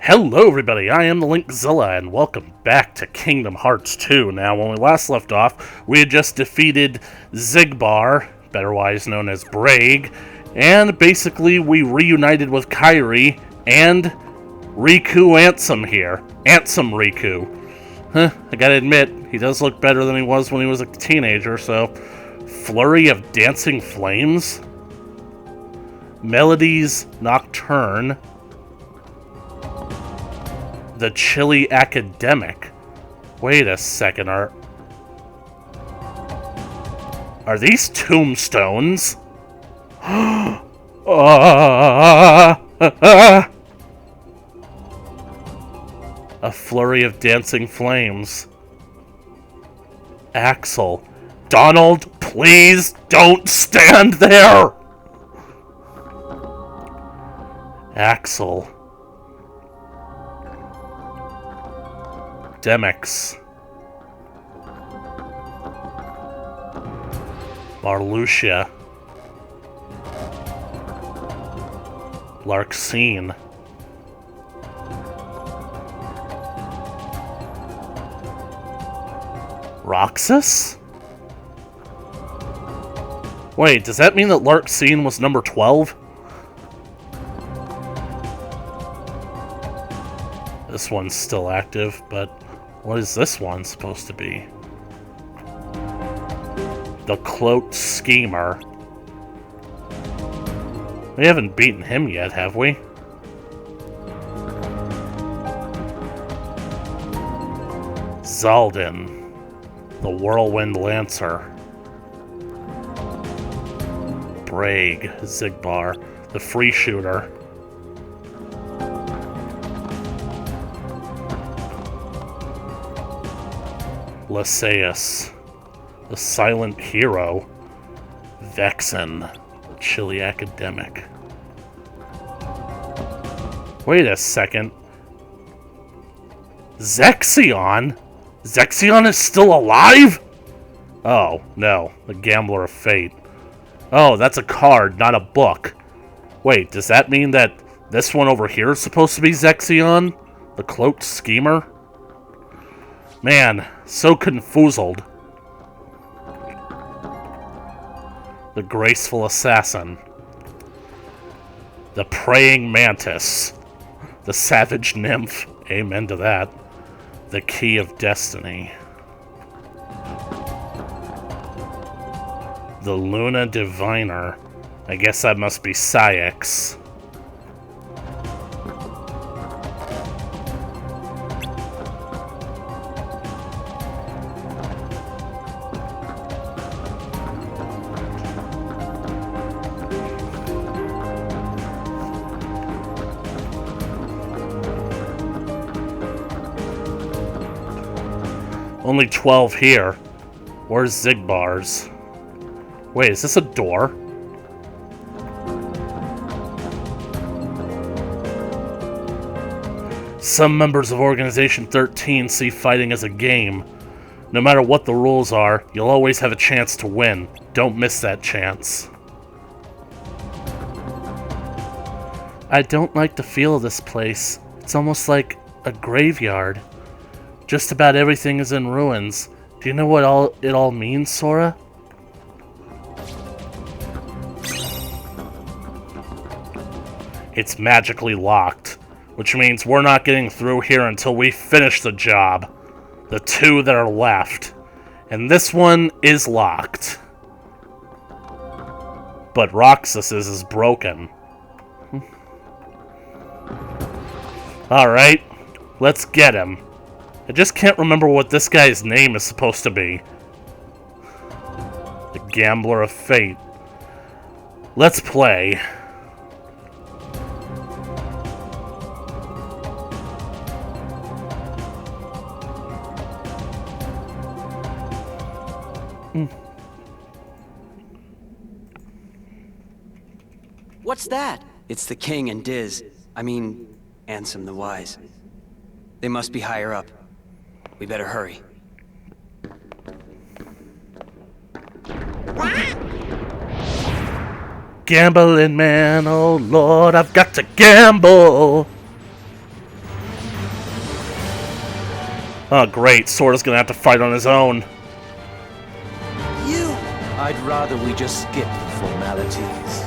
Hello everybody, I am the Linkzilla, and welcome back to Kingdom Hearts 2. Now, when we last left off, we had just defeated Xigbar, betterwise known as Braig, and basically we reunited with Kairi and Riku Ansem here. Ansem Riku. I gotta admit, he does look better than he was when he was a teenager, so... Flurry of Dancing Flames? Melodies Nocturne. The Chilly Academic. Wait a second, are these tombstones? A Flurry of Dancing Flames. Axel. Donald, please don't stand there! Axel. Demix. Marluxia. Larxene. Roxas? Wait, does that mean that Larxene was number 12? This one's still active, but what is this one supposed to be? The Cloaked Schemer. We haven't beaten him yet, have we? Zaldin. The Whirlwind Lancer. Braig. Xigbar. The Free Shooter. Lysaeus. The Silent Hero. Vexen. The Chilly Academic. Wait a second. Zexion? Zexion is still alive? Oh, no. The Gambler of Fate. Oh, that's a card, not a book. Wait, does that mean that this one over here is supposed to be Zexion? The Cloaked Schemer? Man, so confoozled. The Graceful Assassin. The Praying Mantis. The Savage Nymph. Amen to that. The Key of Destiny. The Luna Diviner. I guess that must be Saïx. Only 12 here. Where's Xigbar's? Wait, is this a door? Some members of Organization 13 see fighting as a game. No matter what the rules are, you'll always have a chance to win. Don't miss that chance. I don't like the feel of this place. It's almost like a graveyard. Just about everything is in ruins. Do you know what it all means, Sora? It's magically locked, which means we're not getting through here until we finish the job. The two that are left. And this one is locked. But Roxas's is broken. Alright, let's get him. I just can't remember what this guy's name is supposed to be. The Gambler of Fate. Let's play. What's that? It's the King and Diz. I mean, Ansem the Wise. They must be higher up. We better hurry. Gambling man, oh Lord, I've got to gamble. Oh, great. Sora's gonna have to fight on his own. You! I'd rather we just skip the formalities.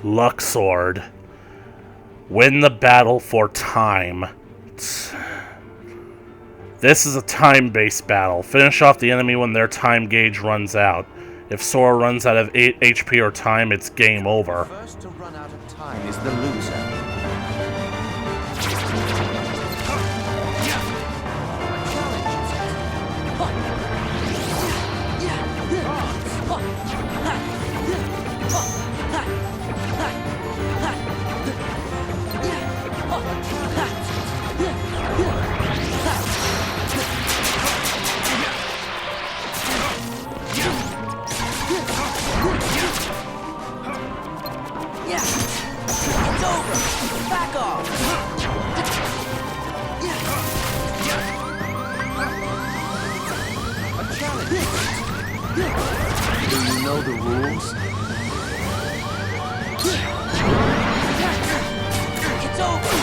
Luxord. Win the battle for time. This is a time-based battle. Finish off the enemy when their time gauge runs out. If Sora runs out of 8 HP or time, it's game over. First to run out of time is the loser. It's over! Back off! A challenge. Do you know the rules? It's over!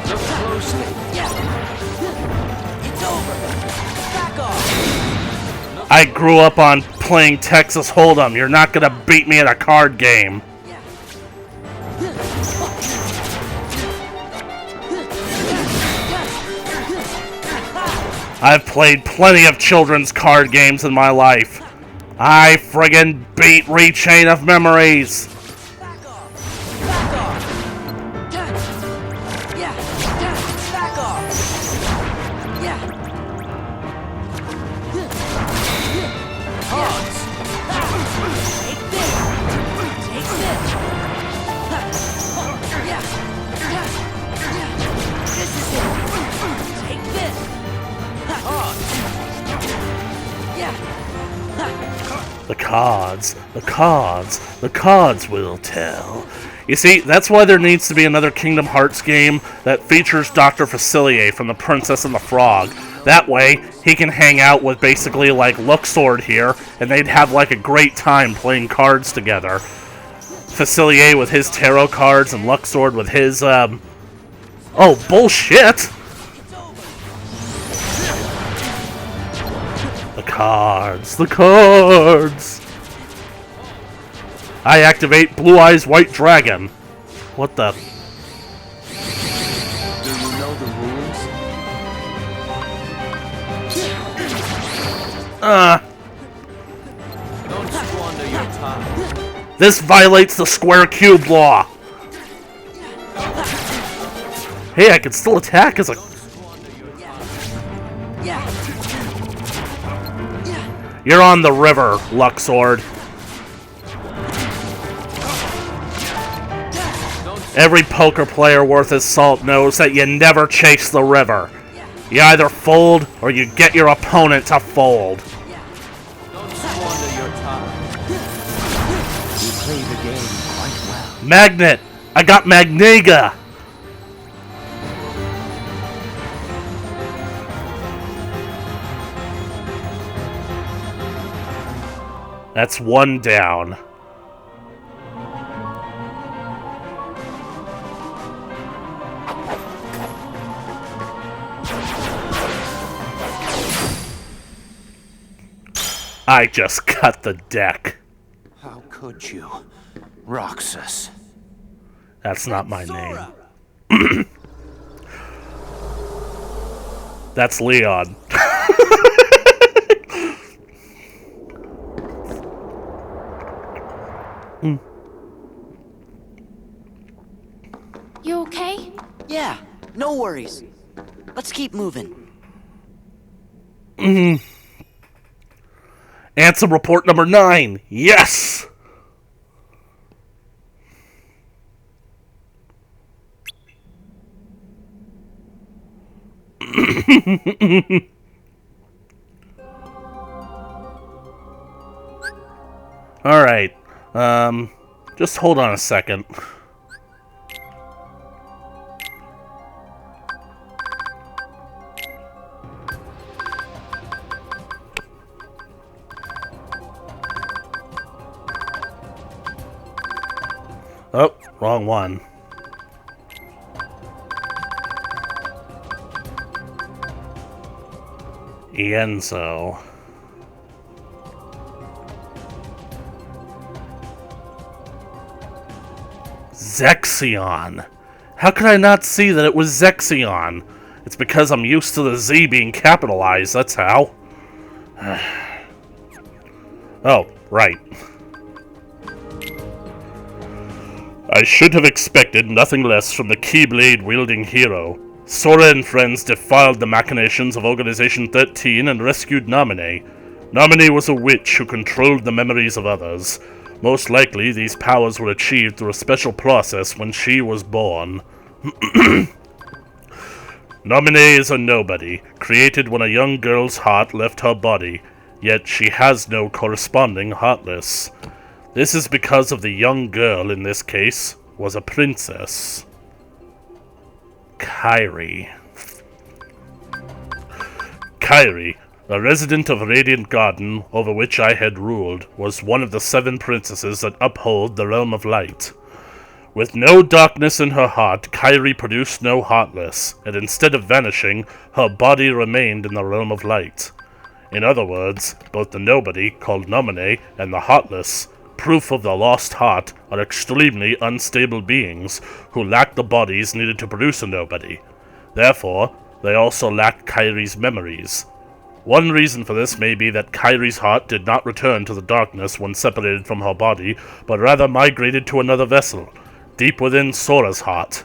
Look closely. It's over! Back off! I grew up on playing Texas Hold'em. You're not gonna beat me at a card game. I've played plenty of children's card games in my life. I friggin' beat Rechain of Memories. Back off! Back off! Yeah! Back off! Yeah! Odds! Take this! Take this! Yeah! This is it! Take this! Odds! Yeah! The cards, the cards, the cards will tell. You see, that's why there needs to be another Kingdom Hearts game that features Dr. Facilier from The Princess and the Frog. That way, he can hang out with basically like Luxord here, and they'd have like a great time playing cards together. Facilier with his tarot cards and Luxord with his, Oh, bullshit! The cards, the cards! I activate Blue Eyes White Dragon. What the? Do you know the rules? Don't squander your time. This violates the square cube law. Hey, I can still attack as a... You're on the river, Luxord. Every poker player worth his salt knows that you never chase the river. You either fold, or you get your opponent to fold. Don't squander your time. You play the game quite well. Magnet! I got Magnega! That's one down. I just cut the deck. How could you, Roxas? That's not my name. That's Leon. You okay? Yeah, no worries. Let's keep moving. Ansem report number 9. Yes! Alright. Just hold on a second. Wrong one. Ienzo. Zexion. How could I not see that it was Zexion? It's because I'm used to the Z being capitalized, that's how. Oh, right. I should have expected nothing less from the Keyblade-wielding hero. Sora and friends defiled the machinations of Organization 13 and rescued Naminé. Naminé was a witch who controlled the memories of others. Most likely, these powers were achieved through a special process when she was born. Naminé is a nobody, created when a young girl's heart left her body, yet she has no corresponding heartless. This is because of the young girl, in this case, was a princess. Kairi. Kairi, a resident of Radiant Garden, over which I had ruled, was one of the 7 princesses that uphold the Realm of Light. With no darkness in her heart, Kairi produced no Heartless, and instead of vanishing, her body remained in the Realm of Light. In other words, both the Nobody, called Naminé, and the Heartless, proof of the lost heart, are extremely unstable beings who lack the bodies needed to produce a Nobody. Therefore, they also lack Kairi's memories. One reason for this may be that Kairi's heart did not return to the darkness when separated from her body, but rather migrated to another vessel, deep within Sora's heart.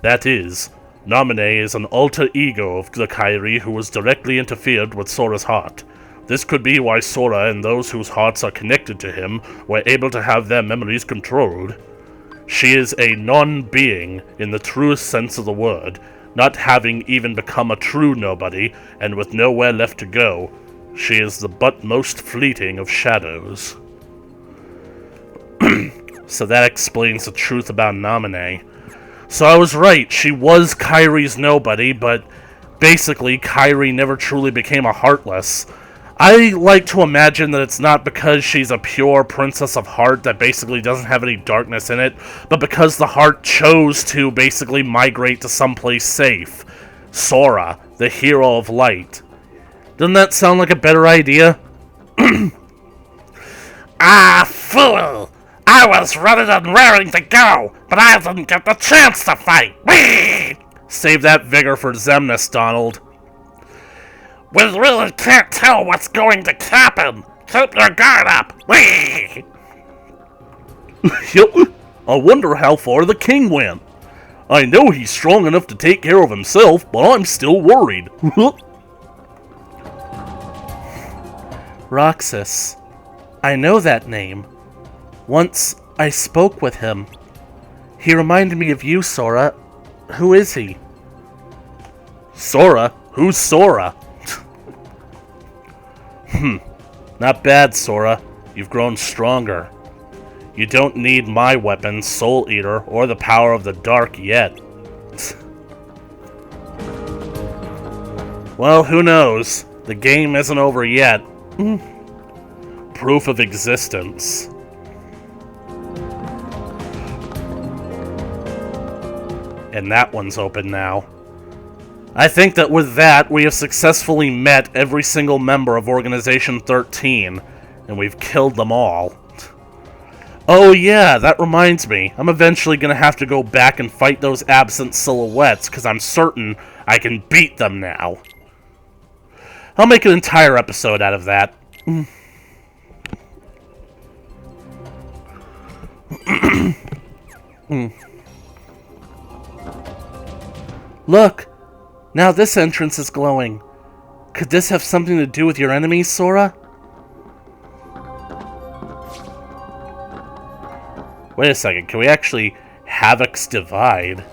That is, Naminé is an alter ego of the Kairi who was directly interfered with Sora's heart. This could be why Sora and those whose hearts are connected to him were able to have their memories controlled. She is a non-being in the truest sense of the word, not having even become a true nobody, and with nowhere left to go. She is the but most fleeting of shadows. So that explains the truth about Naminé. So I was right, she was Kairi's nobody, but basically Kairi never truly became a Heartless. I like to imagine that it's not because she's a pure princess of heart that basically doesn't have any darkness in it, but because the heart chose to basically migrate to someplace safe. Sora, the hero of light. Doesn't that sound like a better idea? Ah, fool! I was ready and raring to go, but I didn't get the chance to fight! Whee! Save that vigor for Xemnas, Donald. We really can't tell what's going to happen. Keep your guard up. Whee! I wonder how far the king went. I know he's strong enough to take care of himself, but I'm still worried. Roxas. I know that name. Once I spoke with him. He reminded me of you, Sora. Who is he? Sora? Who's Sora? Not bad, Sora. You've grown stronger. You don't need my weapon, Soul Eater, or the power of the dark yet. Well, who knows? The game isn't over yet. Proof of existence. And that one's open now. I think that with that, we have successfully met every single member of Organization 13, and we've killed them all. Oh yeah, that reminds me. I'm eventually gonna have to go back and fight those absent silhouettes, because I'm certain I can beat them now. I'll make an entire episode out of that. Look! Now this entrance is glowing. Could this have something to do with your enemies, Sora? Wait a second, can we actually Havoc's Divide?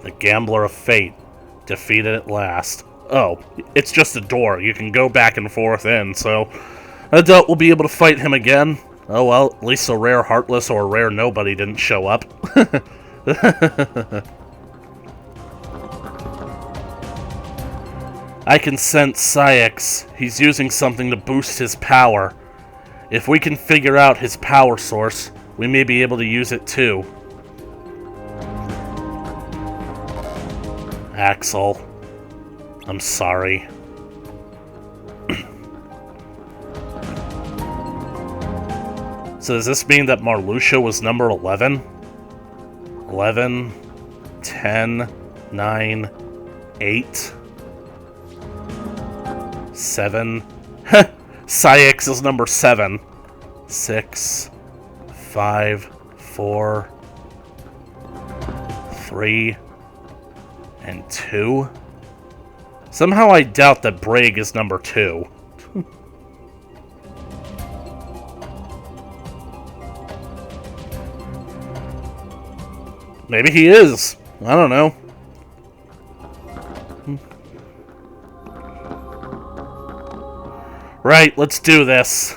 The Gambler of Fate. Defeated at last. Oh, it's just a door. You can go back and forth in, so I doubt we'll be able to fight him again. Oh well, at least a rare Heartless or a rare Nobody didn't show up. I can sense Saïx. He's using something to boost his power. If we can figure out his power source, we may be able to use it too. Axel, I'm sorry. So does this mean that Marluxia was number 11? 11, 10, 9, 8, 7. Syx is number 7. 6, 5, 4, 3, and 2. Somehow I doubt that Braig is number 2. Maybe he is. I don't know. Right, let's do this.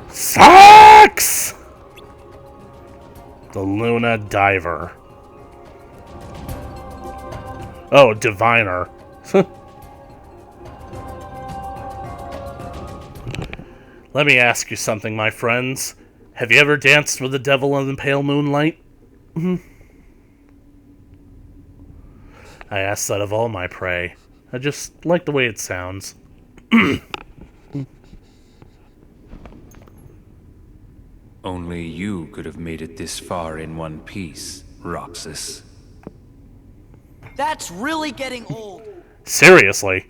Sucks! The Luna Diver. Oh, Diviner. Let me ask you something, my friends. Have you ever danced with the devil in the pale moonlight? I ask that of all my prey. I just like the way it sounds. Only you could have made it this far in one piece, Roxas. That's really getting old. Seriously.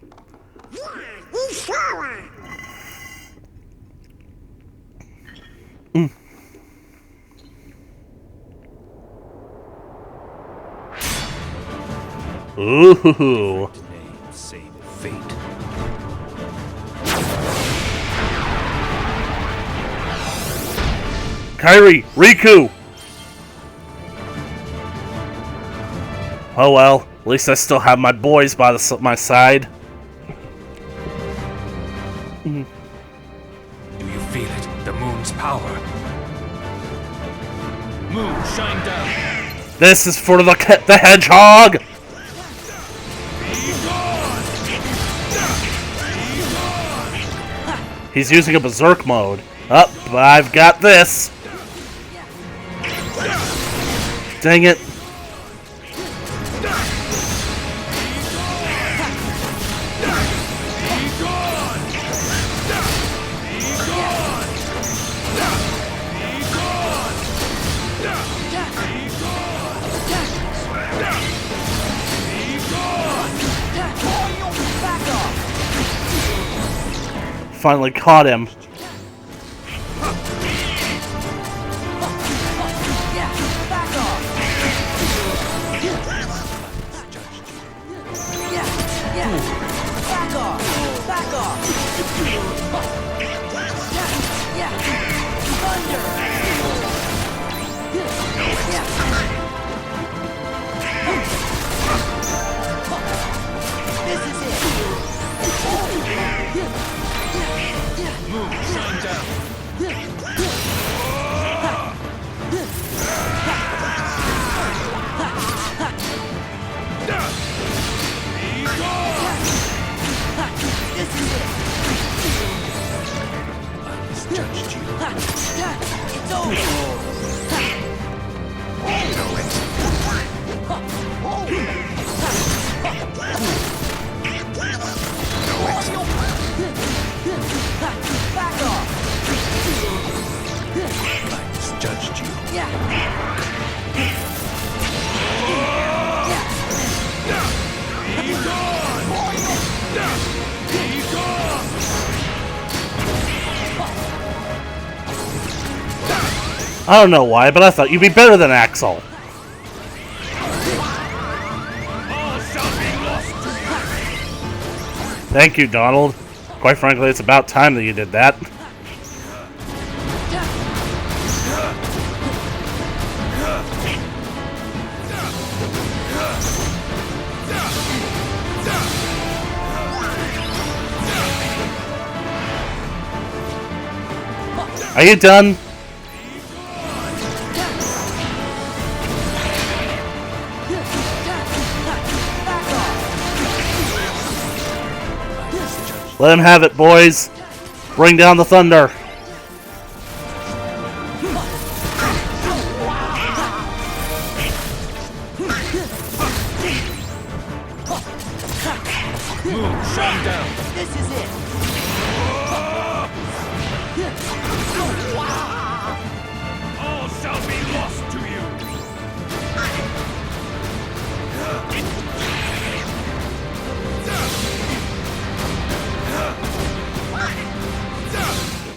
Ooh. Name same fate. Kairi, Riku. Oh well, at least I still have my boys by my side. Do you feel it? The moon's power. Moon, shine down. This is for the hedgehog. He's using a berserk mode. Up, I've got this. Dang it. Finally caught him. I don't know why, but I thought you'd be better than Axel. Thank you, Donald. Quite frankly, it's about time that you did that. Are you done? Let him have it, boys. Bring down the thunder. Move, shut him down. This is it. All shall be lost to you.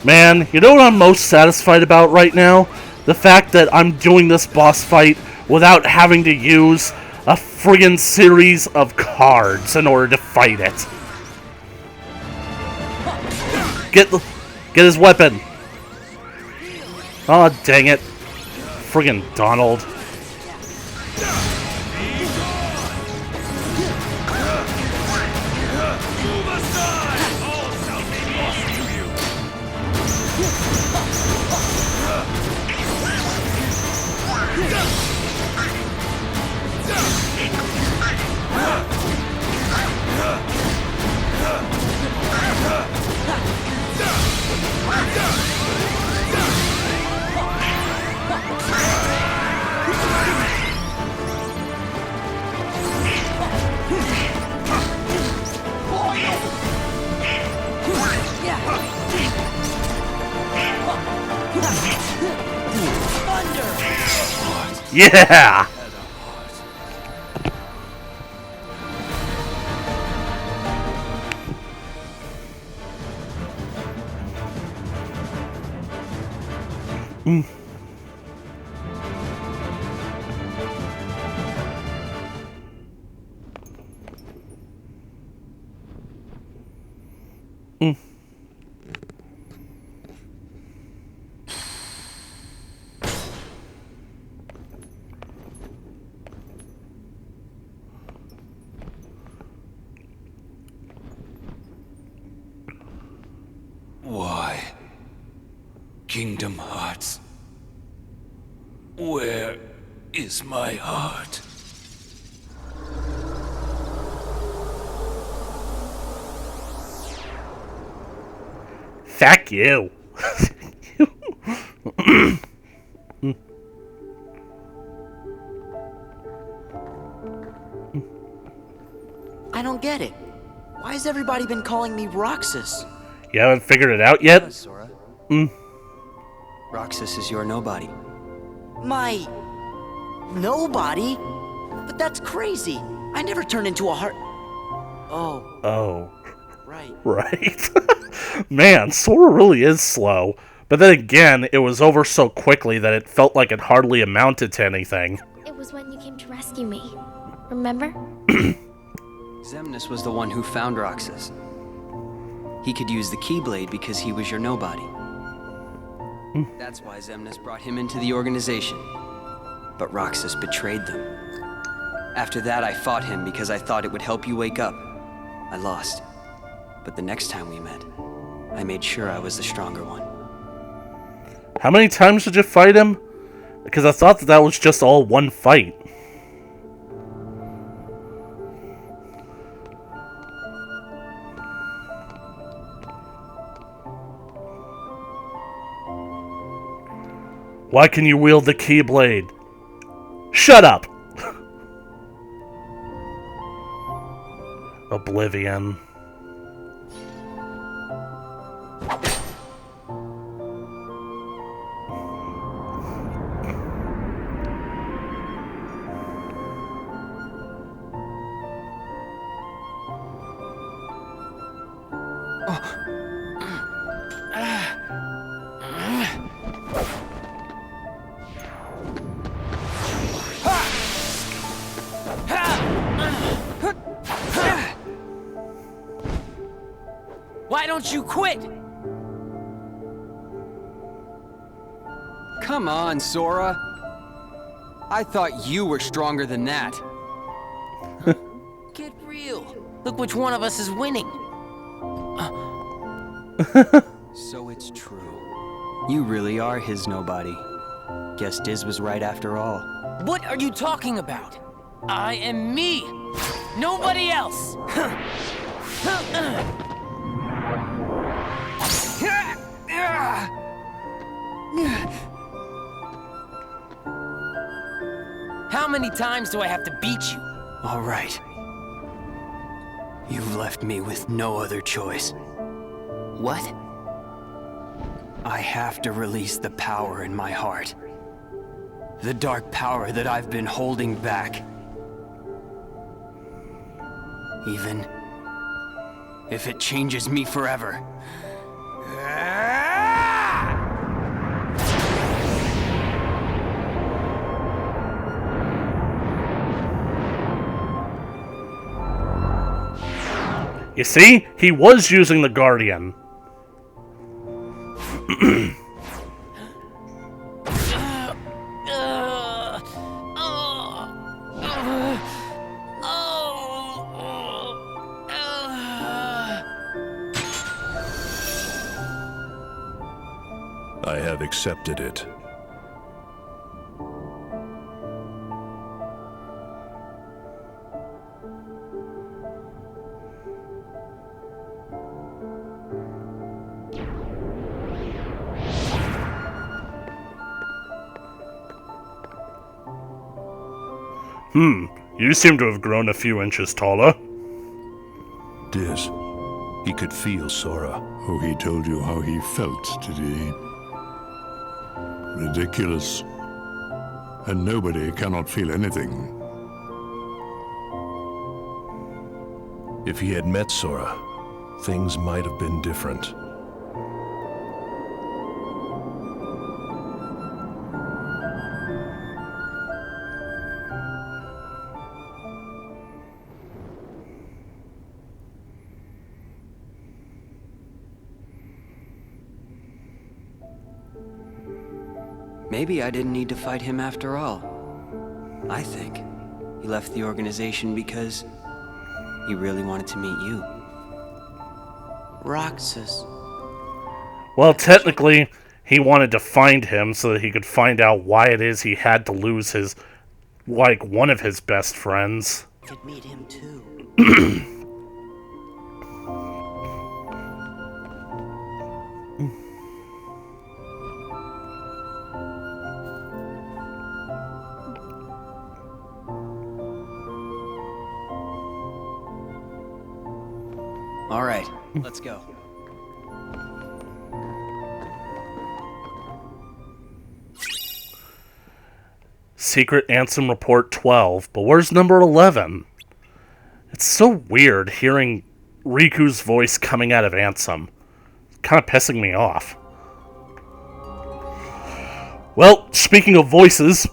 Man, you know what I'm most satisfied about right now? The fact that I'm doing this boss fight without having to use a friggin' series of cards in order to fight it. Get his weapon. Oh, dang it. Friggin' Donald. Move aside. All shall be lost to you. Yeah! Why? Kingdom Hearts. Where is my heart? Fuck you. I don't get it. Why has everybody been calling me Roxas? You haven't figured it out yet? Sora. Roxas is your nobody. My... nobody? But that's crazy. I never turned into a heart... Oh, Oh. right. Right. Man, Sora really is slow. But then again, it was over so quickly that it felt like it hardly amounted to anything. It was when you came to rescue me. Remember? Xemnas was the one who found Roxas. He could use the Keyblade because he was your nobody. That's why Xemnas brought him into the organization. But Roxas betrayed them. After that, I fought him because I thought it would help you wake up. I lost. But the next time we met, I made sure I was the stronger one. How many times did you fight him? Because I thought that was just all one fight. Why can you wield the Keyblade? Shut up! Oblivion. Why don't you quit? Come on, Sora. I thought you were stronger than that. Get real. Look which one of us is winning. So it's true. You really are his nobody. Guess Diz was right after all. What are you talking about? I am me. Nobody else. How many times do I have to beat you? All right. You've left me with no other choice. What? I have to release the power in my heart. The dark power that I've been holding back. Even if it changes me forever. You see? He was using the Guardian. I have accepted it. You seem to have grown a few inches taller. Diz, he could feel Sora. Oh, he told you how he felt, did he? Ridiculous. And nobody cannot feel anything. If he had met Sora, things might have been different. Maybe I didn't need to fight him after all. I think he left the organization because he really wanted to meet you. Roxas. Well, technically, he wanted to find him so that he could find out why it is he had to lose his, like, one of his best friends. Could meet him too. All right, let's go. Secret Ansem Report 12, but where's number 11? It's so weird hearing Riku's voice coming out of Ansem. It's kind of pissing me off. Well, speaking of voices,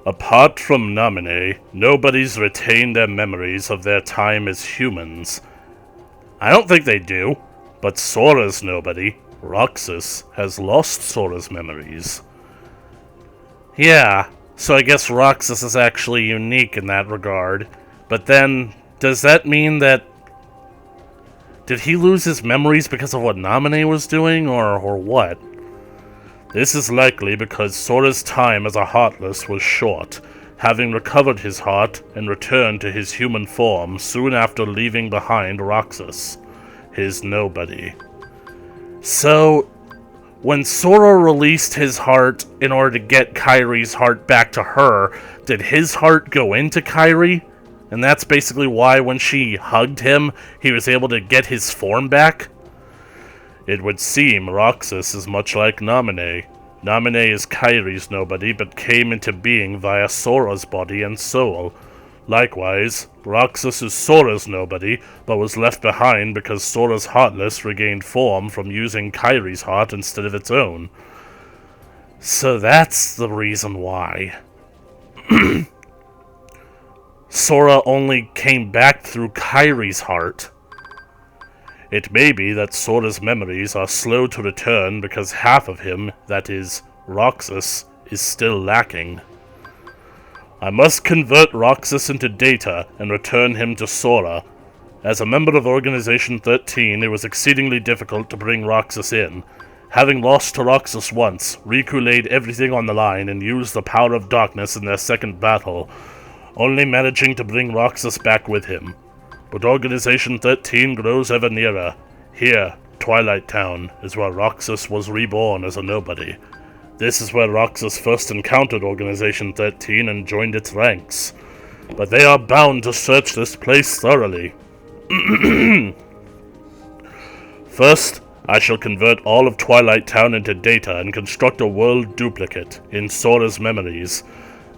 apart from Naminé, nobody's retained their memories of their time as humans. I don't think they do, but Sora's nobody, Roxas, has lost Sora's memories. Yeah, so I guess Roxas is actually unique in that regard. But then, does that mean that... Did he lose his memories because of what Naminé was doing, or what? This is likely because Sora's time as a Heartless was short, having recovered his heart and returned to his human form soon after leaving behind Roxas, his nobody. So, when Sora released his heart in order to get Kairi's heart back to her, did his heart go into Kairi? And that's basically why when she hugged him, he was able to get his form back? It would seem Roxas is much like Naminé. Naminé is Kairi's nobody, but came into being via Sora's body and soul. Likewise, Roxas is Sora's nobody, but was left behind because Sora's Heartless regained form from using Kairi's heart instead of its own. So that's the reason why. Sora only came back through Kairi's heart. It may be that Sora's memories are slow to return because half of him, that is, Roxas, is still lacking. I must convert Roxas into data and return him to Sora. As a member of Organization 13, it was exceedingly difficult to bring Roxas in. Having lost to Roxas once, Riku laid everything on the line and used the power of darkness in their second battle, only managing to bring Roxas back with him. But Organization 13 grows ever nearer. Here, Twilight Town, is where Roxas was reborn as a nobody. This is where Roxas first encountered Organization 13 and joined its ranks. But they are bound to search this place thoroughly. First, I shall convert all of Twilight Town into data and construct a world duplicate in Sora's memories.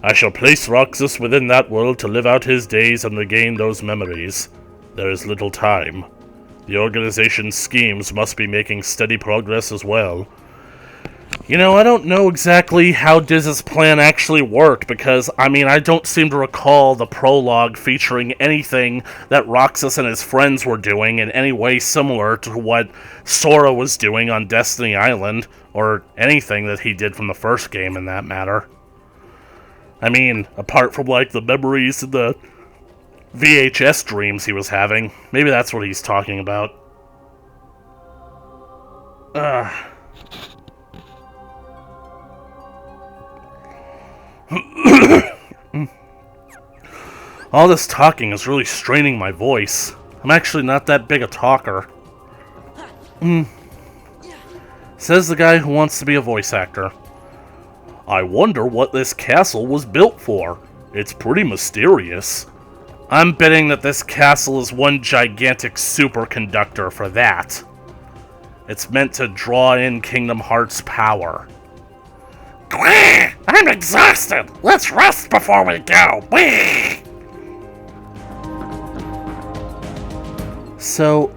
I shall place Roxas within that world to live out his days and regain those memories. There is little time. The organization's schemes must be making steady progress as well. You know, I don't know exactly how Diz's plan actually worked, because, I mean, I don't seem to recall the prologue featuring anything that Roxas and his friends were doing in any way similar to what Sora was doing on Destiny Island, or anything that he did from the first game in that matter. I mean, apart from, like, the memories and the VHS dreams he was having. Maybe that's what he's talking about. All this talking is really straining my voice. I'm actually not that big a talker. Says the guy who wants to be a voice actor. I wonder what this castle was built for. It's pretty mysterious. I'm betting that this castle is one gigantic superconductor for that. It's meant to draw in Kingdom Hearts power. I'm exhausted! Let's rest before we go! So,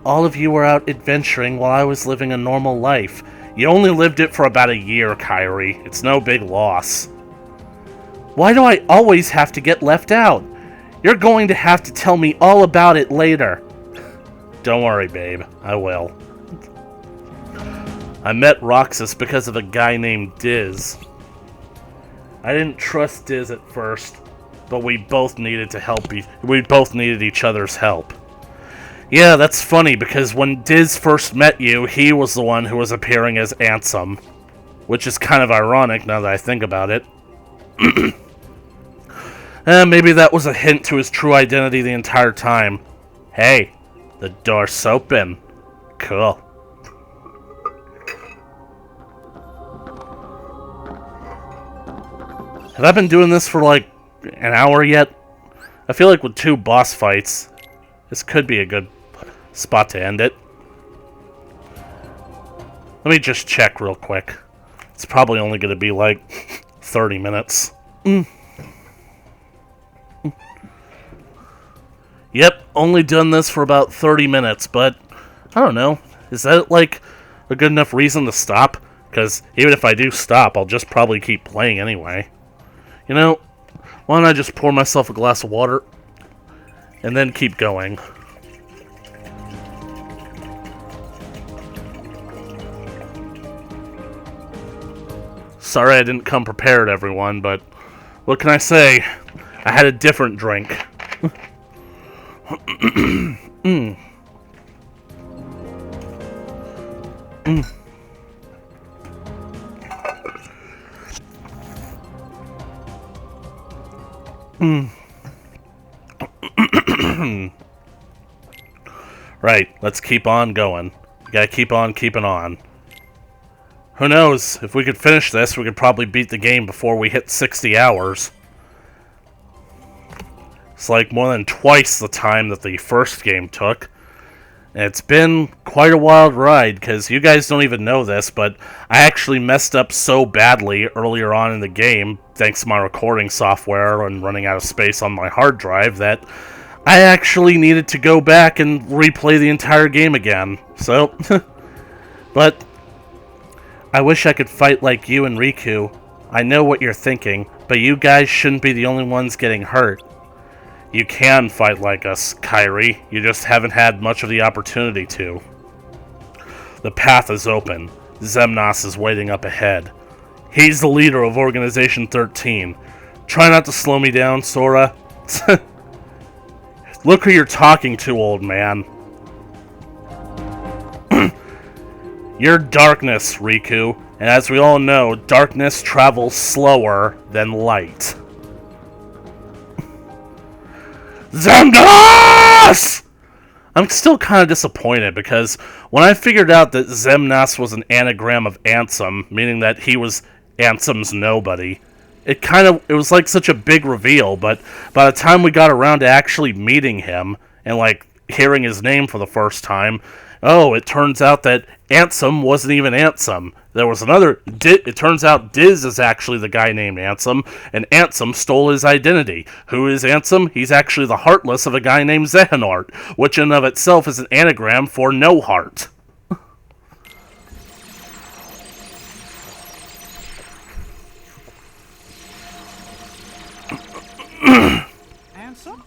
all of you were out adventuring while I was living a normal life. You only lived it for about a year, Kairi. It's no big loss. Why do I always have to get left out? You're going to have to tell me all about it later. Don't worry, babe. I will. I met Roxas because of a guy named Diz. I didn't trust Diz at first, but we both needed to help. We both needed each other's help. Yeah, that's funny, because when Diz first met you, he was the one who was appearing as Ansem. Which is kind of ironic now that I think about it. Maybe that was a hint to his true identity the entire time. Hey, the door's open. Cool. Have I been doing this for like an hour yet? I feel like with 2 boss fights, this could be a good spot to end it. Let me just check real quick. It's probably only going to be like 30 minutes. Yep, only done this for about 30 minutes, but I don't know. Is that like a good enough reason to stop? Because even if I do stop, I'll just probably keep playing anyway. You know, why don't I just pour myself a glass of water and then keep going? Sorry I didn't come prepared, everyone, but what can I say? I had a different drink. Right, let's keep on going. You gotta keep on keeping on. Who knows? If we could finish this, we could probably beat the game before we hit 60 hours. It's like more than twice the time that the first game took. And it's been quite a wild ride, because you guys don't even know this, but I actually messed up so badly earlier on in the game, thanks to my recording software and running out of space on my hard drive, that I actually needed to go back and replay the entire game again. So, but I wish I could fight like you and Riku. I know what you're thinking, but you guys shouldn't be the only ones getting hurt. You can fight like us, Kairi. You just haven't had much of the opportunity to. The path is open. Xemnas is waiting up ahead. He's the leader of Organization 13. Try not to slow me down, Sora. Look who you're talking to, old man. You're darkness, Riku, and as we all know, darkness travels slower than light. Xemnas! I'm still kind of disappointed because when I figured out that Xemnas was an anagram of Ansem, meaning that he was Ansem's nobody, it was like such a big reveal, but by the time we got around to actually meeting him and like hearing his name for the first time, oh, it turns out that Ansem wasn't even Ansem. There was another. It turns out Diz is actually the guy named Ansem, and Ansem stole his identity. Who is Ansem? He's actually the Heartless of a guy named Xehanort, which in of itself is an anagram for no heart. Ansem?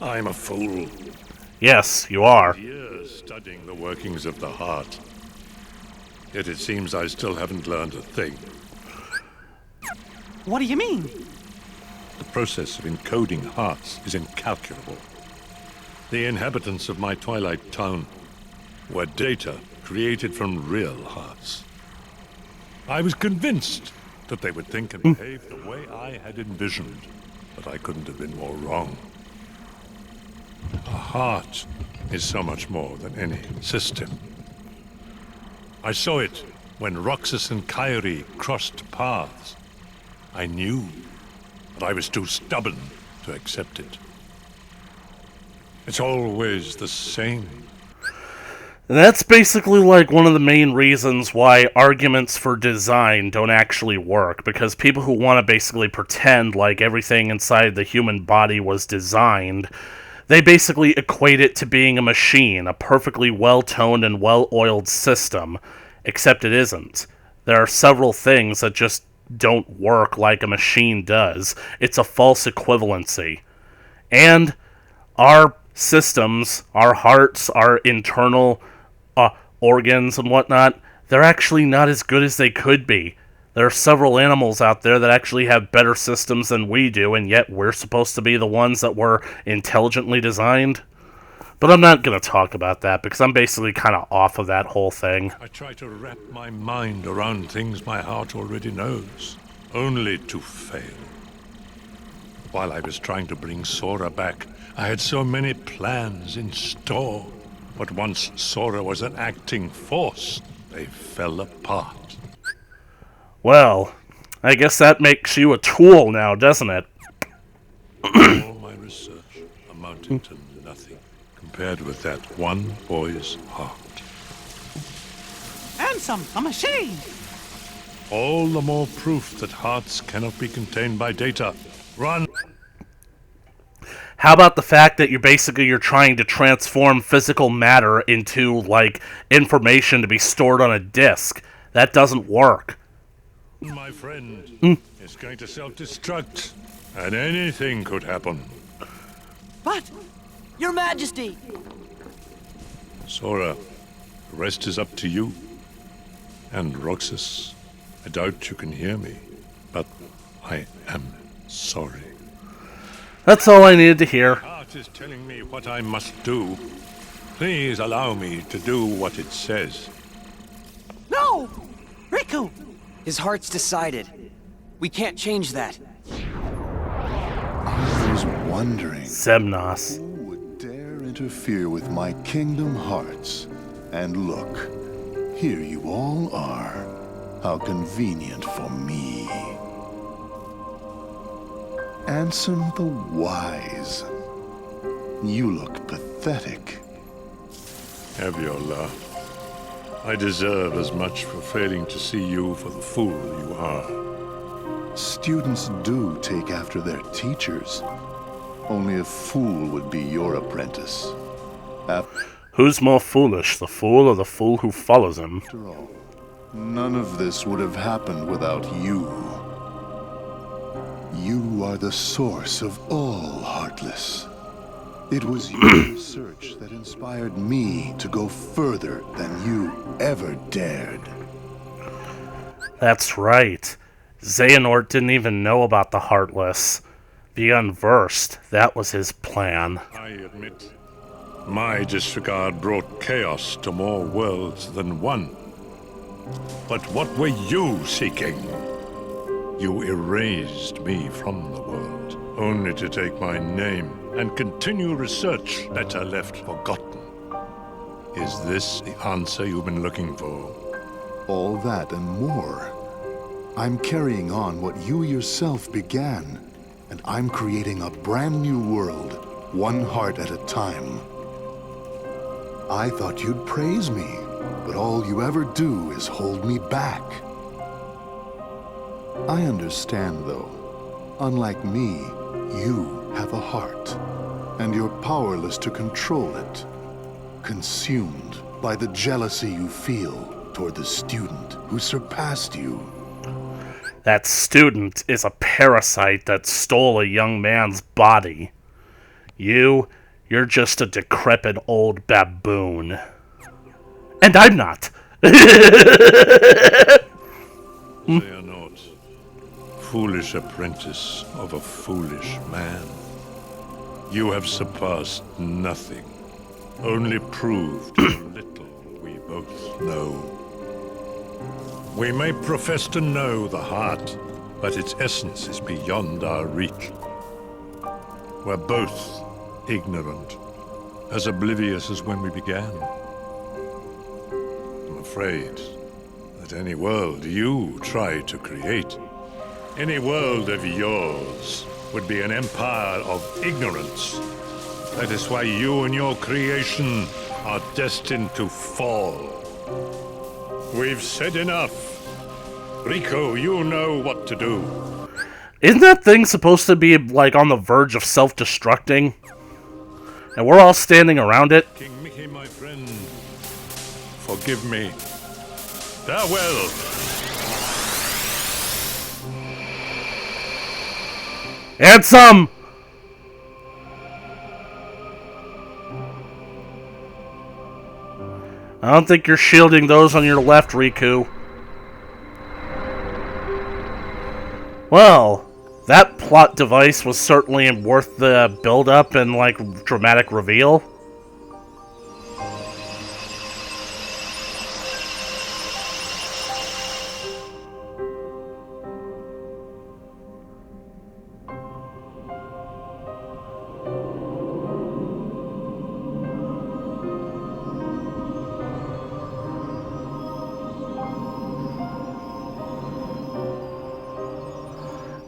I'm a fool. Yes, you are. Years studying the workings of the heart. Yet it seems I still haven't learned a thing. What do you mean? The process of encoding hearts is incalculable. The inhabitants of my twilight town were data created from real hearts. I was convinced that they would think and behave the way I had envisioned, but I couldn't have been more wrong. A heart is so much more than any system. I saw it when Roxas and Kairi crossed paths. I knew, but I was too stubborn to accept it. It's always the same. And that's basically like one of the main reasons why arguments for design don't actually work, because people who want to basically pretend like everything inside the human body was designed, they basically equate it to being a machine, a perfectly well-toned and well-oiled system, except it isn't. There are several things that just don't work like a machine does. It's a false equivalency. And our systems, our hearts, our internal organs and whatnot, they're actually not as good as they could be. There are several animals out there that actually have better systems than we do, and yet we're supposed to be the ones that were intelligently designed. But I'm not going to talk about that, because I'm basically kind of off of that whole thing. I try to wrap my mind around things my heart already knows, only to fail. While I was trying to bring Sora back, I had so many plans in store. But once Sora was an acting force, they fell apart. Well, I guess that makes you a tool now, doesn't it? All my research amounted to nothing compared with that one boy's heart. Ansem, a machine! All the more proof that hearts cannot be contained by data. Run! How about the fact that you're trying to transform physical matter into, like, information to be stored on a disk? That doesn't work. My friend is going to self-destruct, and anything could happen. But, Your Majesty! Sora, the rest is up to you. And Roxas, I doubt you can hear me, but I am sorry. That's all I needed to hear. Heart is telling me what I must do. Please allow me to do what it says. No! Riku! His heart's decided. We can't change that. I was wondering Xemnas. who would dare interfere with my kingdom hearts. And look, here you all are. How convenient for me. Ansem the Wise. You look pathetic. Have your laugh. I deserve as much for failing to see you for the fool you are. Students do take after their teachers. Only a fool would be your apprentice. Who's more foolish, the fool or the fool who follows him? After all, none of this would have happened without you. You are the source of all Heartless. It was your research that inspired me to go further than you ever dared. That's right. Xehanort didn't even know about the Heartless. The Unversed, that was his plan. I admit, My disregard brought chaos to more worlds than one. But what were you seeking? You erased me from the world, only to take my name and continue research better left forgotten. Is this the answer you've been looking for? All that and more. I'm carrying on what you yourself began, and I'm creating a brand new world, one heart at a time. I thought you'd praise me, but all you ever do is hold me back. I understand, though. Unlike me, you have a heart, and you're powerless to control it. Consumed by the jealousy you feel toward the student who surpassed you. That student is a parasite that stole a young man's body. You're just a decrepit old baboon. And I'm not. They are not. Foolish apprentice of a foolish man. You have surpassed nothing. Only proved how little we both know. We may profess to know the heart, but its essence is beyond our reach. We're both ignorant, as oblivious as when we began. I'm afraid that any world you try to create, any world of yours, would be an empire of ignorance. That is why you and your creation are destined to fall. We've said enough. Rico, you know what to do. Isn't that thing supposed to be, like, on the verge of self-destructing? And we're all standing around it? King Mickey, my friend, forgive me. Farewell. And some! I don't think you're shielding those on your left, Riku. Well, that plot device was certainly worth the build-up and, like, dramatic reveal.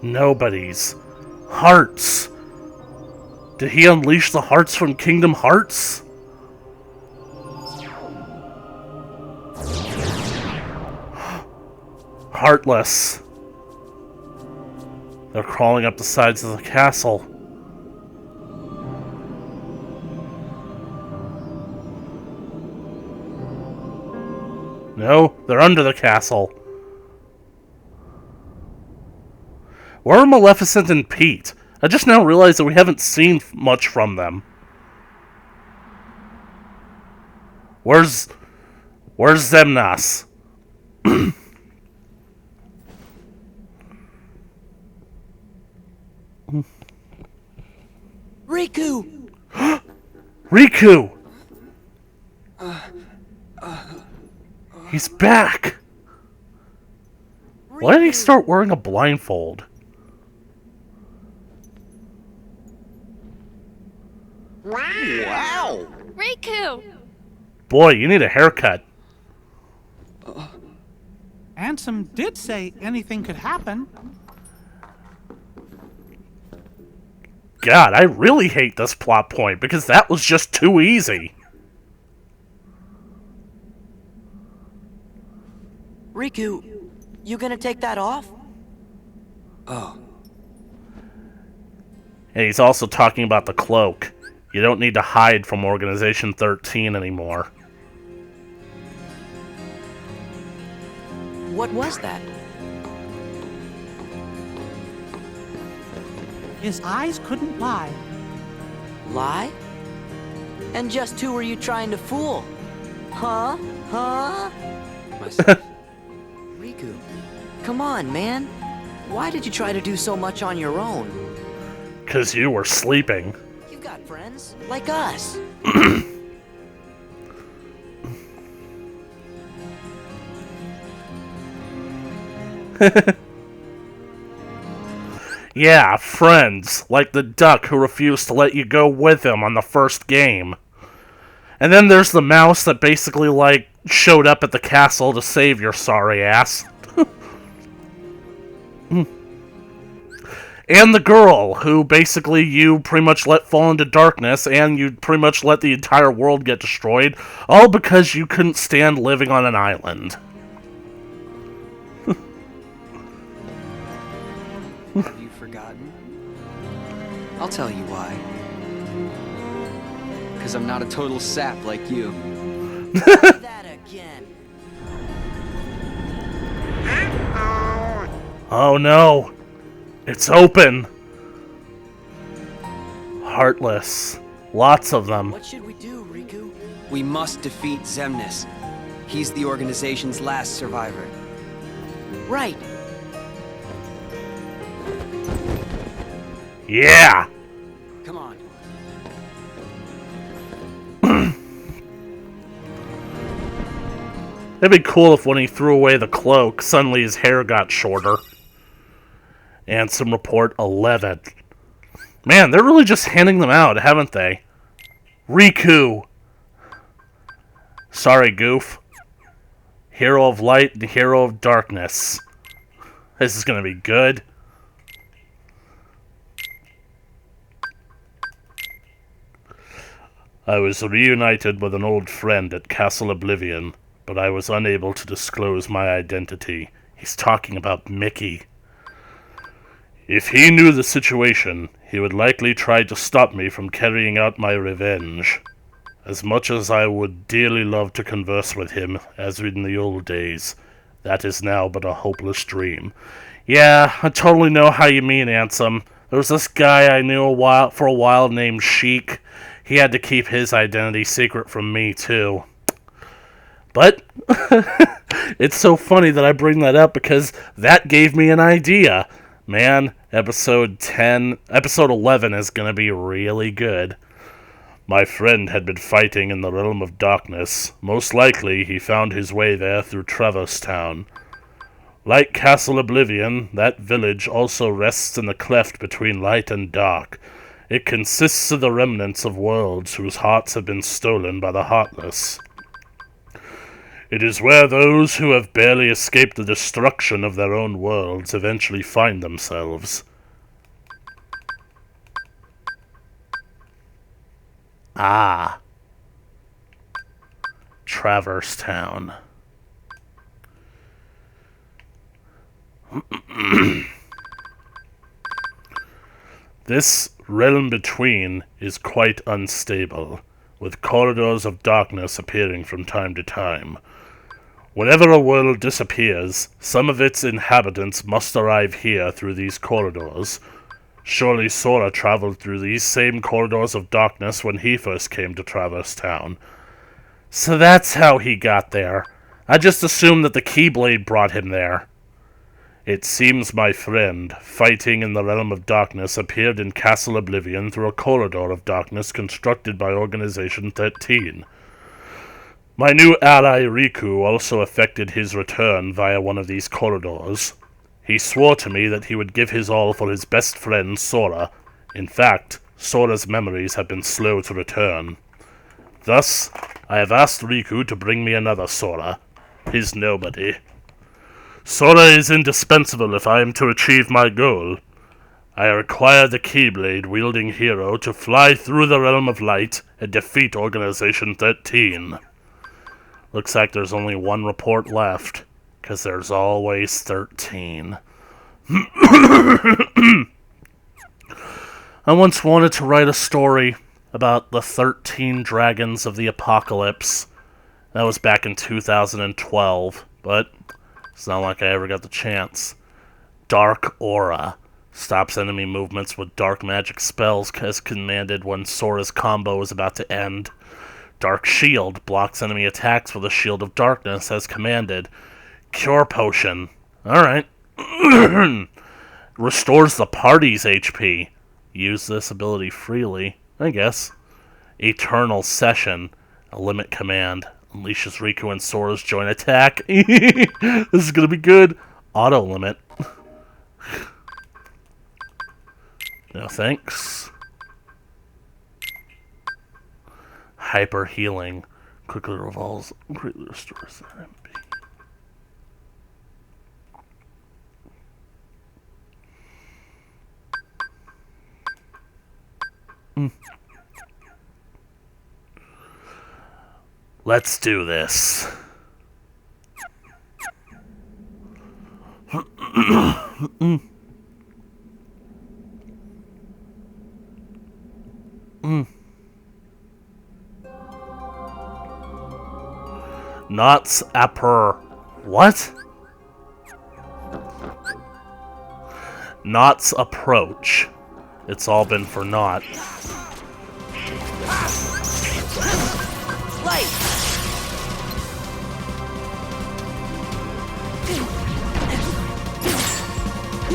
Nobody's hearts. Did he unleash the hearts from Kingdom Hearts? Heartless. They're crawling up the sides of the castle. No, they're under the castle. Where are Maleficent and Pete? I just now realized that we haven't seen much from them. Where's Xemnas? Riku! Riku! He's back! Why did he start wearing a blindfold? Wow! Riku! Boy, you need a haircut. Ansem did say anything could happen. God, I really hate this plot point because that was just too easy. Riku, you gonna take that off? Oh, And he's also talking about the cloak. You don't need to hide from Organization 13 anymore. What was that? His eyes couldn't lie. Lie? And just who were you trying to fool? Huh? Huh? myself. Riku, come on, man. Why did you try to do so much on your own? 'Cause you were sleeping. You've got friends like us. Yeah, friends, like the duck who refused to let you go with him on the first game. And then there's the mouse that basically, like, showed up at the castle to save your sorry ass. And the girl, who basically you pretty much let fall into darkness, and you pretty much let the entire world get destroyed, all because you couldn't stand living on an island. Have you forgotten? I'll tell you why. Because I'm not a total sap like you. That again. Oh no! It's open! Heartless. Lots of them. What should we do, Riku? We must defeat Xemnas. He's the organization's last survivor. Right. Yeah! Come on. It'd be cool if when he threw away the cloak, suddenly his hair got shorter. Ansem Report 11. Man, they're really just handing them out, haven't they? Riku! Sorry, Goof. Hero of Light and Hero of Darkness. This is gonna be good. I was reunited with an old friend at Castle Oblivion, but I was unable to disclose my identity. He's talking about Mickey. If he knew the situation, he would likely try to stop me from carrying out my revenge. As much as I would dearly love to converse with him, as in the old days, that is now but a hopeless dream. Yeah, I totally know how you mean, Ansem. There was this guy I knew for a while named Sheik. He had to keep his identity secret from me, too. But it's so funny that I bring that up because that gave me an idea. Man, episode 11 is gonna be really good. My friend had been fighting in the realm of darkness. Most likely, he found his way there through Traverse Town. Like Castle Oblivion, that village also rests in the cleft between light and dark. It consists of the remnants of worlds whose hearts have been stolen by the Heartless. It is where those who have barely escaped the destruction of their own worlds eventually find themselves. Ah. Traverse Town. This realm between is quite unstable, with corridors of darkness appearing from time to time. Whenever a world disappears, some of its inhabitants must arrive here through these corridors. Surely Sora traveled through these same corridors of darkness when he first came to Traverse Town. So that's how he got there. I just assumed that the Keyblade brought him there. It seems my friend, fighting in the realm of darkness, appeared in Castle Oblivion through a corridor of darkness constructed by Organization 13. My new ally Riku also effected his return via one of these corridors. He swore to me that he would give his all for his best friend, Sora. In fact, Sora's memories have been slow to return. Thus, I have asked Riku to bring me another Sora. His nobody. Sora is indispensable if I am to achieve my goal. I require the Keyblade-wielding hero to fly through the realm of light and defeat Organization 13. Looks like there's only one report left, because there's always 13. I once wanted to write a story about the 13 dragons of the apocalypse. That was back in 2012, but it's not like I ever got the chance. Dark Aura stops enemy movements with dark magic spells as commanded when Sora's combo is about to end. Dark Shield blocks enemy attacks with a Shield of Darkness as commanded. Cure Potion. Alright. Restores the party's HP. Use this ability freely. I guess. Eternal Session. A limit command. Unleashes Riku and Sora's joint attack. This is gonna be good. Auto limit. No thanks. Hyper healing. Quickly revolves. Greatly restores the MP. Let's do this. Knots apper. What? Knots approach. It's all been for naught. Light!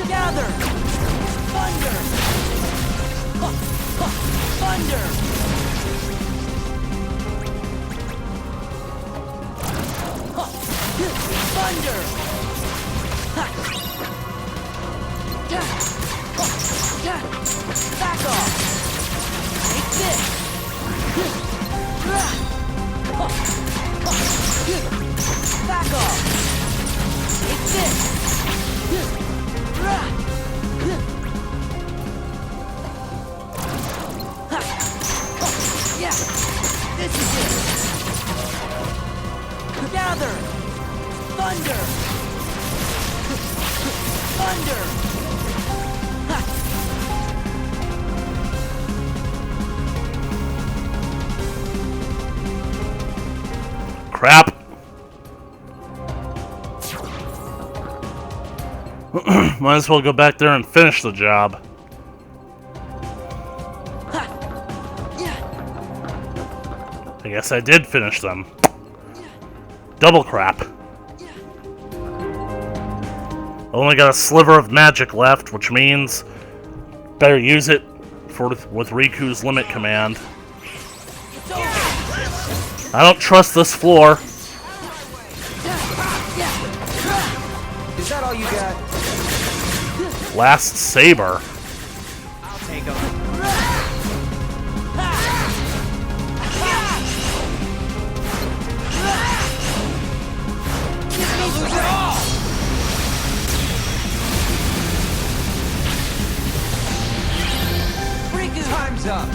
Gather! Thunder! Thunder! Thunder! Back off! Take this! Back off! Take this! Yeah! This is it! Gather! Thunder! Thunder! Crap! Might as well go back there and finish the job. I guess I did finish them. Double crap. Only got a sliver of magic left, which means better use it with Riku's limit command. I don't trust this floor. Is that all you got? Last saber. I'll take him. Lose it all! Time's up.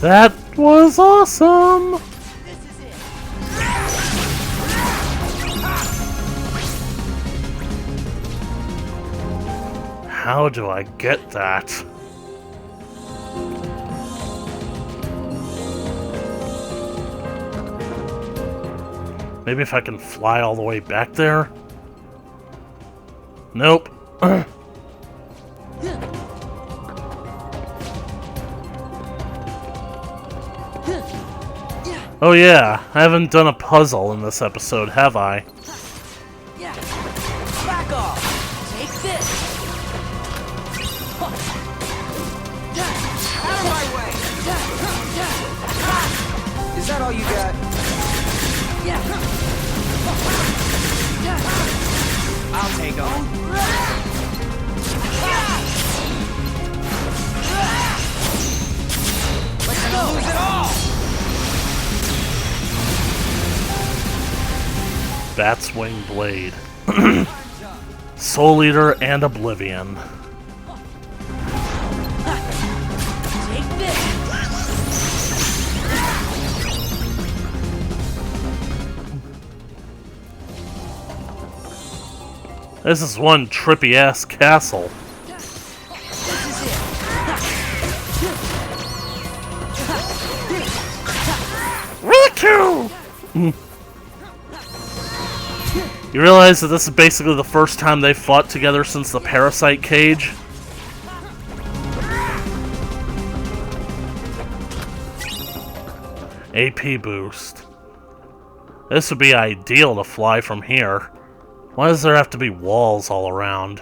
That was awesome. How do I get that? Maybe if I can fly all the way back there? Nope. Oh yeah, I haven't done a puzzle in this episode, have I? Yeah. Back off. Take this. Out of my way! Is that all you got? I'll take him. Let's go! Lose it all! Bat's Wing Blade. Soul Eater and Oblivion. Take this. This is one trippy ass castle. Riku! You realize that this is basically the first time they fought together since the Parasite Cage? AP boost. This would be ideal to fly from here. Why does there have to be walls all around?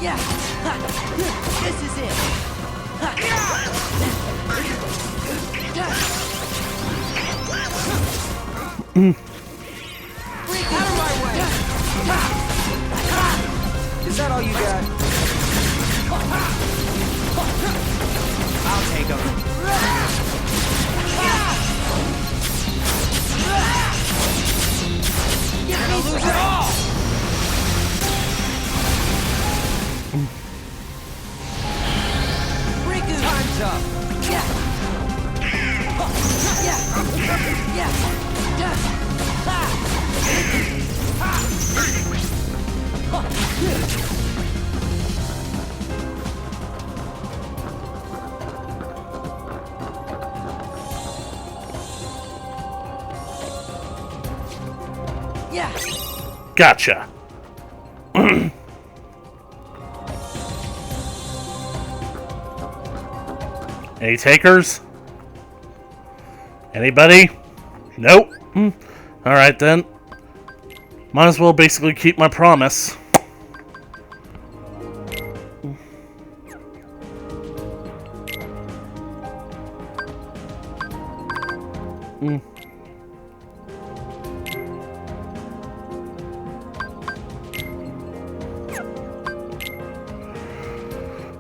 Yeah. This is it. Out of my way! Is that all you got? I'll take him. You're gonna lose it all! Time's up! Yeah. Gotcha. Any takers? Anybody? Nope. Alright then. Might as well basically keep my promise.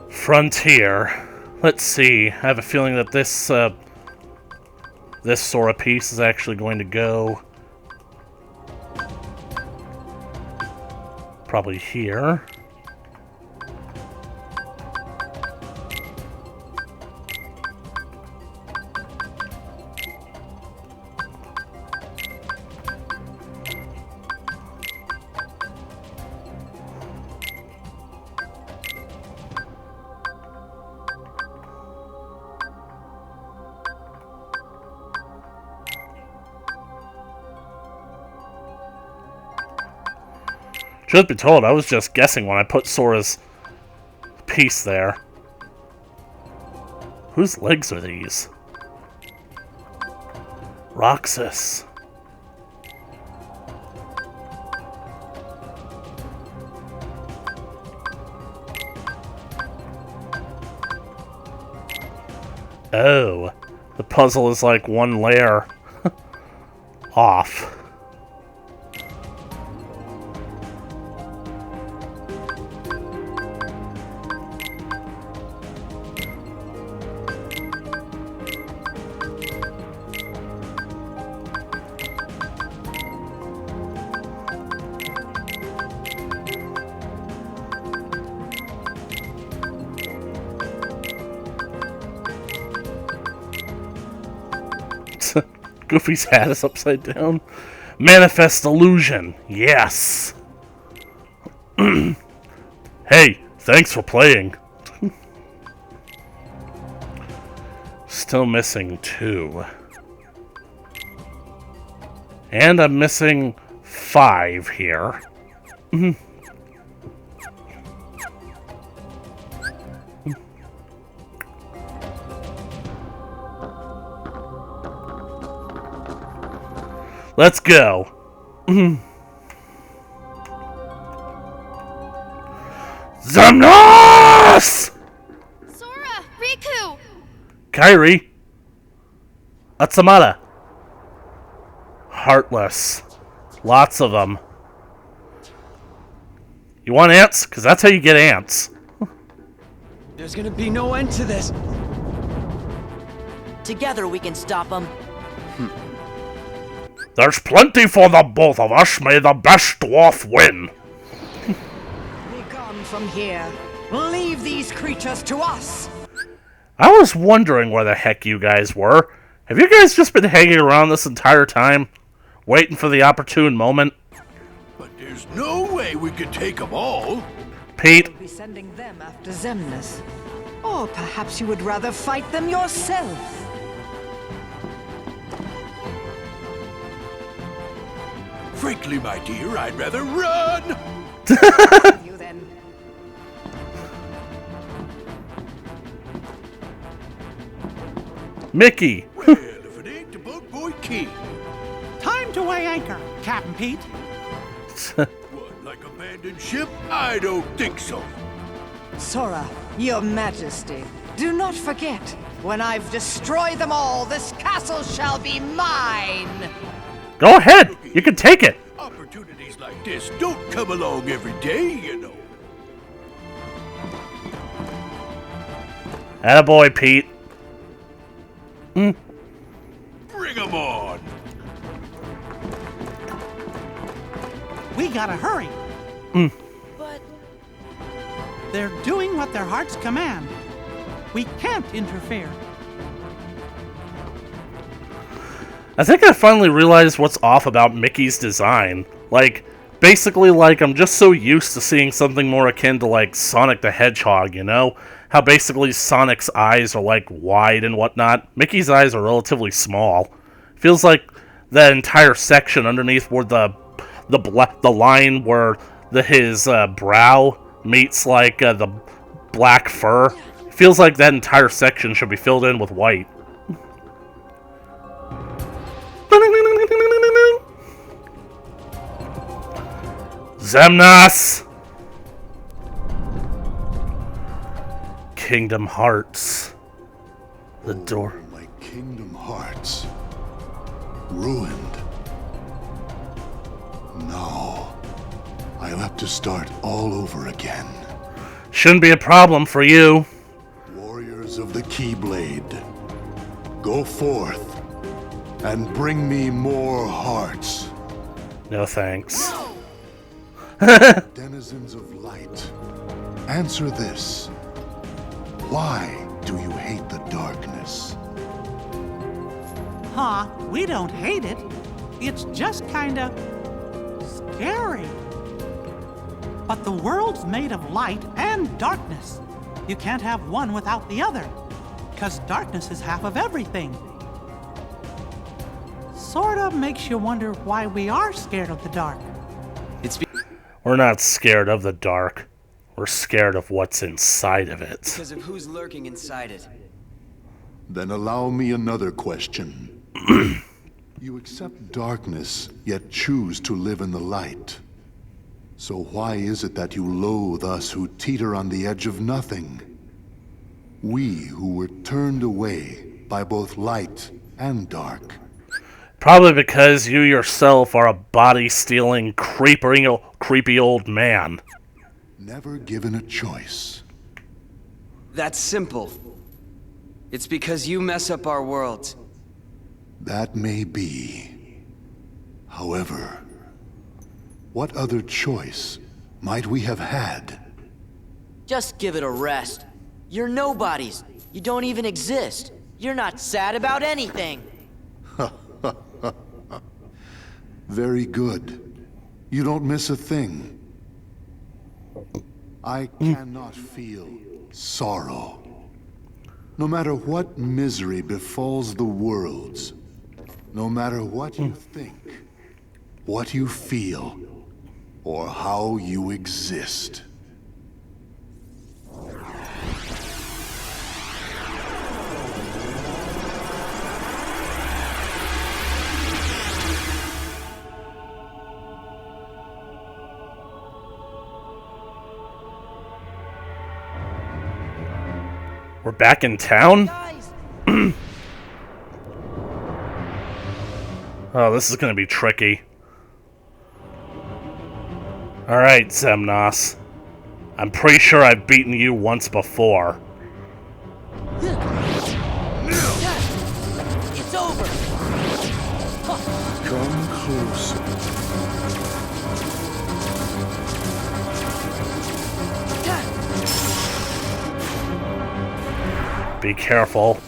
Frontier. Let's see. I have a feeling that this this Sora piece is actually going to go probably here. Truth be told, I was just guessing when I put Sora's piece there. Whose legs are these? Roxas. Oh, the puzzle is like one layer off. Goofy's hat is upside down. Manifest illusion. Yes. Hey, thanks for playing. Still missing 2. And I'm missing 5 here. Let's go. Xemnas! Sora! Riku! Kairi. Atsamara. Heartless. Lots of them. You want ants? Because that's how you get ants. There's gonna be no end to this. Together we can stop them. There's plenty for the both of us. May the best dwarf win. Be gone from here. Leave these creatures to us. I was wondering where the heck you guys were. Have you guys just been hanging around this entire time? Waiting for the opportune moment? But there's no way we could take them all. Pete. We'll be sending them after Xemnas. Or perhaps you would rather fight them yourself. Frankly, my dear, I'd rather run. You then. Mickey. Well, if it ain't the boat boy King. Time to weigh anchor, Captain Pete. What, like abandoned ship? I don't think so. Sora, your majesty, do not forget, when I've destroyed them all, this castle shall be mine! Go ahead! You can take it! Opportunities like this don't come along every day, you know. Attaboy, Pete. Bring 'em on! We gotta hurry. But They're doing what their hearts command. We can't interfere. I think I finally realized what's off about Mickey's design. Like, basically, like, I'm just so used to seeing something more akin to, like, Sonic the Hedgehog, you know? How basically Sonic's eyes are, like, wide and whatnot. Mickey's eyes are relatively small. Feels like that entire section underneath where the line where his brow meets, like, the black fur. Feels like that entire section should be filled in with white. Xemnas! Kingdom Hearts. The door. My Kingdom Hearts. Ruined. No. I'll have to start all over again. Shouldn't be a problem for you. Warriors of the Keyblade, go forth and bring me more hearts. No thanks. Denizens of light, answer this. Why do you hate the darkness? Huh, we don't hate it. It's just kinda scary. But the world's made of light and darkness. You can't have one without the other, 'cause darkness is half of everything. Sorta makes you wonder why we are scared of the dark. We're not scared of the dark. We're scared of what's inside of it. Because of who's lurking inside it. Then allow me another question. You accept darkness, yet choose to live in the light. So why is it that you loathe us who teeter on the edge of nothing? We who were turned away by both light and dark. Probably because you yourself are a body-stealing, creepy old man. Never given a choice. That's simple. It's because you mess up our world. That may be. However, what other choice might we have had? just give it a rest. You're nobodies. You don't even exist. You're not sad about anything. Very good. You don't miss a thing. I cannot feel sorrow. No matter what misery befalls the worlds, no matter what you think, what you feel, or how you exist. We're back in town? Oh, this is gonna be tricky. Alright, Xemnas. I'm pretty sure I've beaten you once before. It's over. Come closer. Be careful.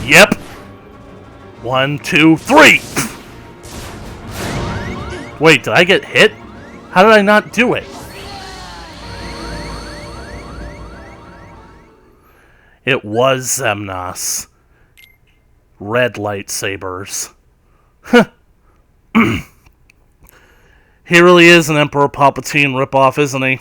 Yep. 1, 2, 3. Wait, did I get hit? How did I not do it? It was Xemnas. Red lightsabers. He really is an Emperor Palpatine ripoff, isn't he?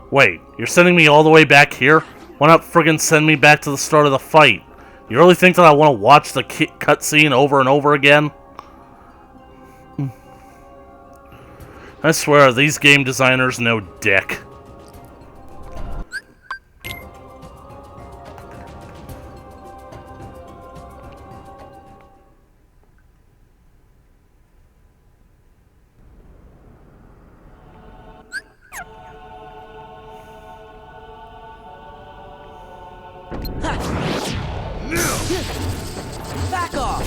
Wait, you're sending me all the way back here? Why not friggin' send me back to the start of the fight? You really think that I want to watch the cutscene over and over again? I swear, these game designers know dick. Back off!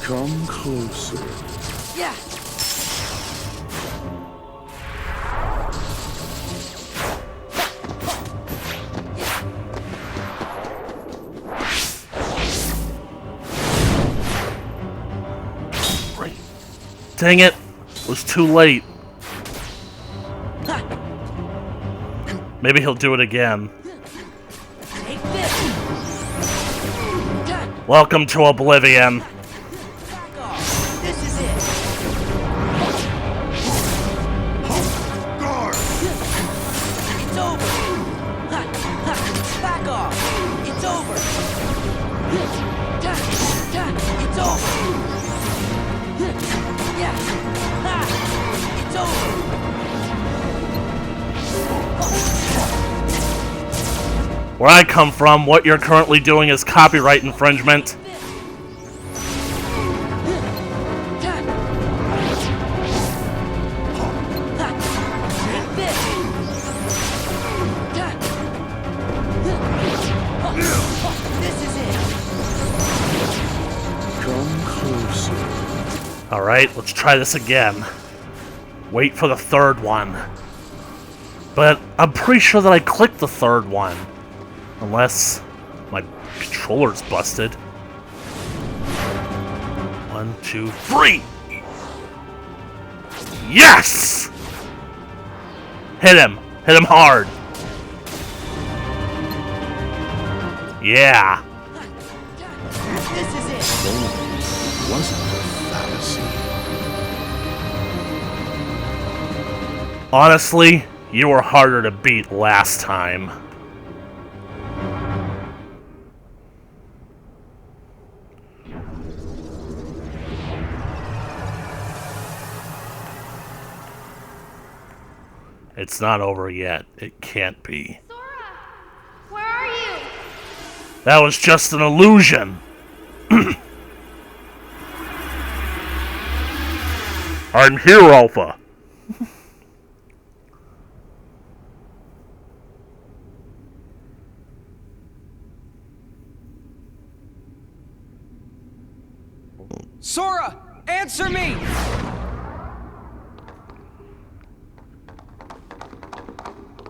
Come closer. Yeah! Dang it! It was too late. Maybe he'll do it again. Take this! Welcome to Oblivion. Back off! This is it! Guard! It's over! Back off! It's over! It's over! Yeah! It's over! Where I come from, what you're currently doing is copyright infringement. Take this! This is it! Come closer. Alright, let's try this again. Wait for the third one. But I'm pretty sure that I clicked the third one. Unless my controller's busted. 1, 2, 3! Yes! Hit him! Hit him hard! Yeah! This is it! Wasn't a fallacy. Honestly, you were harder to beat last time. It's not over yet. It can't be. Sora! Where are you? That was just an illusion. I'm here, Alpha. Sora, answer me!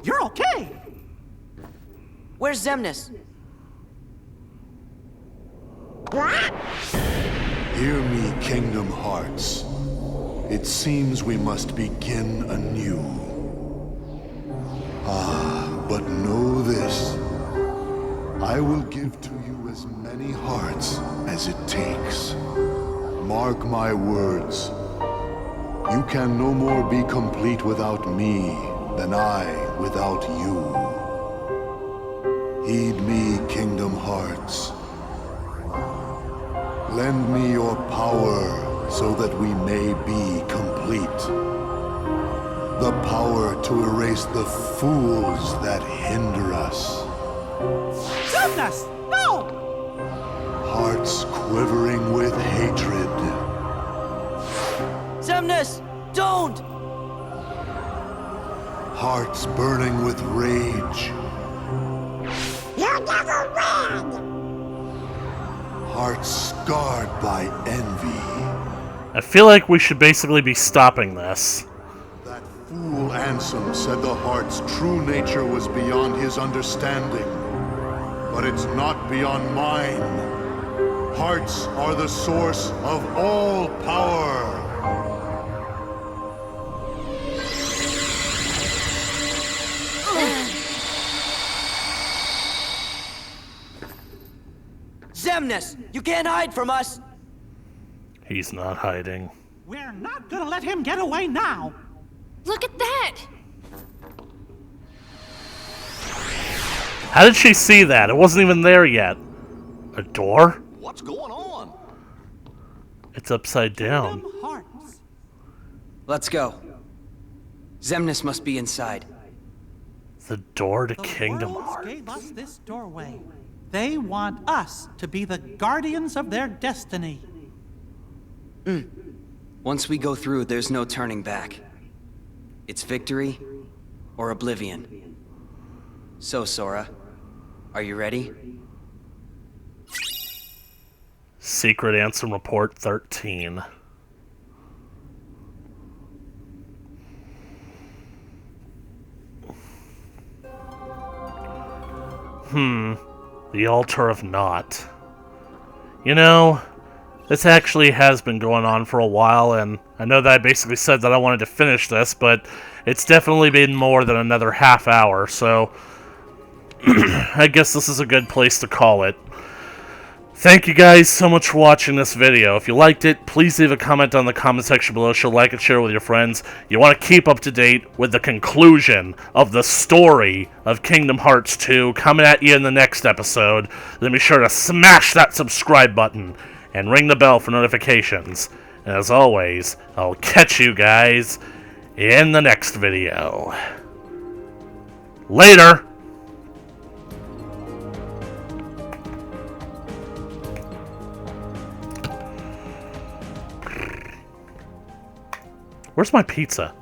You're okay. Where's Xemnas? Hear me, Kingdom Hearts. It seems we must begin anew. But know this. I will give to you as many hearts as it takes. Mark my words. You can no more be complete without me than I without you. Heed me, Kingdom Hearts. Lend me your power so that we may be complete. The power to erase the fools that hinder us. Xemnas! No! Hearts quivering with hatred. Xemnas! Don't! Hearts burning with rage. You never win! Hearts scarred by envy. I feel like we should basically be stopping this. That fool Ansem said the heart's true nature was beyond his understanding. But it's not beyond mine. Hearts are the source of all power. Xemnas! You can't hide from us! He's not hiding. We're not gonna let him get away now. Look at that! How did she see that? It wasn't even there yet. A door? What's going on? It's upside down. Kingdom Hearts. Let's go. Xemnas must be inside. The door to The Kingdom worlds Hearts. gave us this doorway. They want us to be the guardians of their destiny. Once we go through, there's no turning back. It's victory or oblivion. So, Sora, are you ready? Secret Ansem Report 13. The Altar of Naught. You know, this actually has been going on for a while, and I know that I basically said that I wanted to finish this, but it's definitely been more than another half hour, so I guess this is a good place to call it. Thank you guys so much for watching this video. If you liked it, please leave a comment on the comment section below. Show, like, and share with your friends. You want to keep up to date with the conclusion of the story of Kingdom Hearts 2 coming at you in the next episode. Then be sure to smash that subscribe button and ring the bell for notifications. And as always, I'll catch you guys in the next video. Later! Where's my pizza?